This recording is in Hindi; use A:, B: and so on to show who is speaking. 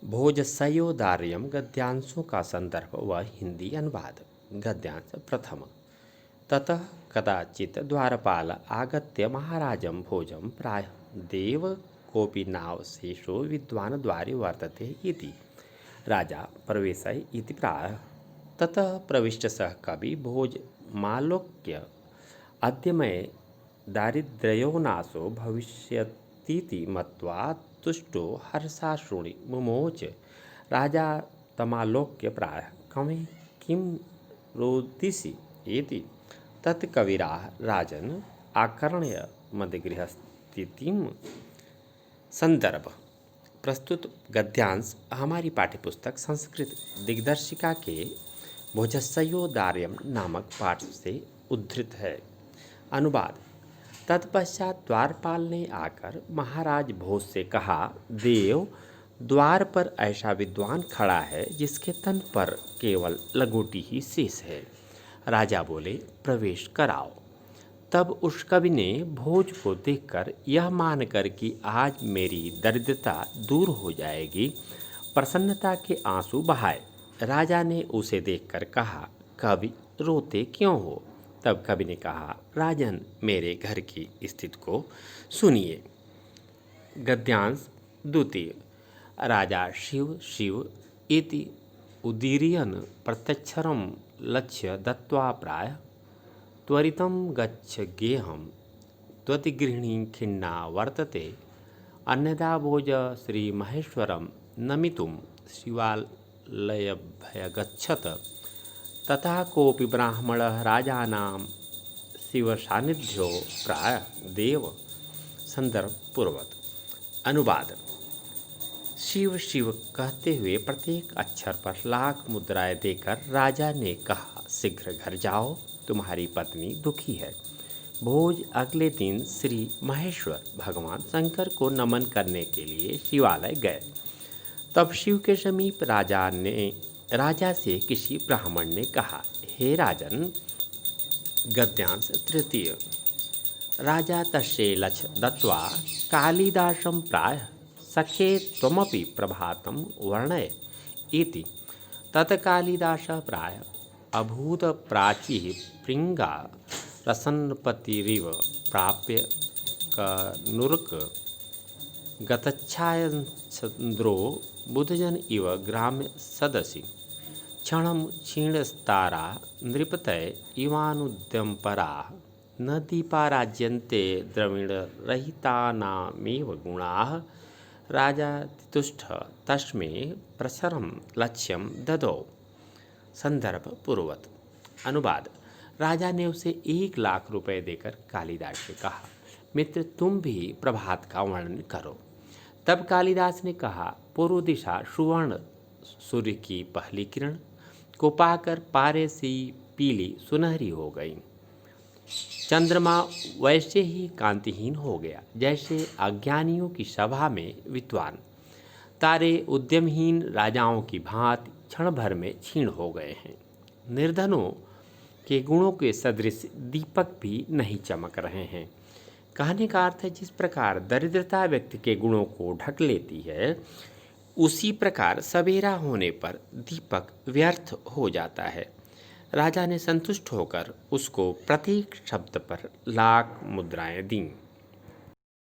A: भोजस्योदार्यं गद्यांशों का संदर्भ व हिंदी अनुवाद। गद्यांश प्रथम। ततः कदाचित् द्वारपाल आगत्य महाराजं भोजं प्राह देव कोऽपि नावशेषो विद्वान् द्वारे वर्तते इति। राजा प्रवेशय इति प्राह। ततः प्रविष्ट सः कवि भोजमालोक्य अद्य मये दारिद्र्योनाशो भविष्यतीति मत्वा तुष्टो हर्षाश्रुणि मुमोच। राजा तमालोक्य प्राह कमे किं रोदिषि इति। तत्कविराः राजन् आकर्ण्य मदगृहस्थितिं। संदर्भ। प्रस्तुत गद्यांश हमारी पाठ्यपुस्तक संस्कृत दिग्दर्शिका के भोजस्योदार्यम नामक पाठ से उद्धृत है। अनुवाद। तत्पश्चात द्वारपाल ने आकर महाराज भोज से कहा, देव, द्वार पर ऐसा विद्वान खड़ा है जिसके तन पर केवल लंगोटी ही शेष है। राजा बोले, प्रवेश कराओ। तब उस कवि ने भोज को देखकर यह मानकर कि आज मेरी दरिद्रता दूर हो जाएगी, प्रसन्नता के आंसू बहाए। राजा ने उसे देखकर कहा, कवि, रोते क्यों हो? तब कवि ने कहा, राजन, मेरे घर की स्थिति को सुनिए। गद्यांश द्वितीय। राजा शिव शिव इति उदीरयन् प्रत्यक्षरं लक्ष्य दत्त्वा प्राह त्वरितं गच्छ गेहं त्वतिगृहिणी खिन्ना वर्तते अन्यदा भोज श्रीमहेश्वरं नमितुं शिवालयभ्यगच्छत। तथा कोऽपि ब्राह्मणः राजानां शिवसान्निध्यो प्राह देव। संदर्भ पूर्वक। अनुवाद। शिव शिव कहते हुए प्रत्येक अक्षर पर लाख मुद्राएं देकर राजा ने कहा, शीघ्र घर जाओ, तुम्हारी पत्नी दुखी है। भोज अगले दिन श्री महेश्वर भगवान शंकर को नमन करने के लिए शिवालय गए। तब शिव के समीप राजा से किसी ब्राह्मण ने कहा, हे राजन। गद्यांश तृतीय। राजा तस्यै लक्ष दत्त्वा कालिदासं प्राह सखे त्वमपि प्रभातं वर्णय इति। तत्कालिदासः प्राह अभूत प्राचीः प्रिंगा रसनपतिरिव प्राप्य कनुर्क गतच्छायचन्द्रो बुधजन इव ग्राम्य सदसि क्षणं क्षीणस्तारा नृपतय इवानुद्यमपराः न दीपा राज्यन्ते द्रविणरहितानामेव गुणाः। राजा तितुष्ट तस्मै प्रसरं लक्ष्यं ददौ। संदर्भ पूर्वक। अनुवाद। राजा ने उसे 1,00,000 रुपये देकर कालिदास से कहा, मित्र, तुम भी प्रभात का वर्णन करो। तब कालिदास ने कहा, पूर्व दिशा सुवर्ण सूर्य की पहली किरण को पाकर पारे सी पीली सुनहरी हो गई। चंद्रमा वैसे ही कांतिहीन हो गया जैसे अज्ञानियों की सभा में विद्वान। तारे उद्यमहीन राजाओं की भांति क्षण भर में क्षीण हो गए हैं। निर्धनों के गुणों के सदृश दीपक भी नहीं चमक रहे हैं। कहने का अर्थ है, जिस प्रकार दरिद्रता व्यक्ति के गुणों को ढक लेती है, उसी प्रकार सवेरा होने पर दीपक व्यर्थ हो जाता है। राजा ने संतुष्ट होकर उसको प्रत्येक शब्द पर 1,00,000 मुद्राएं दीं।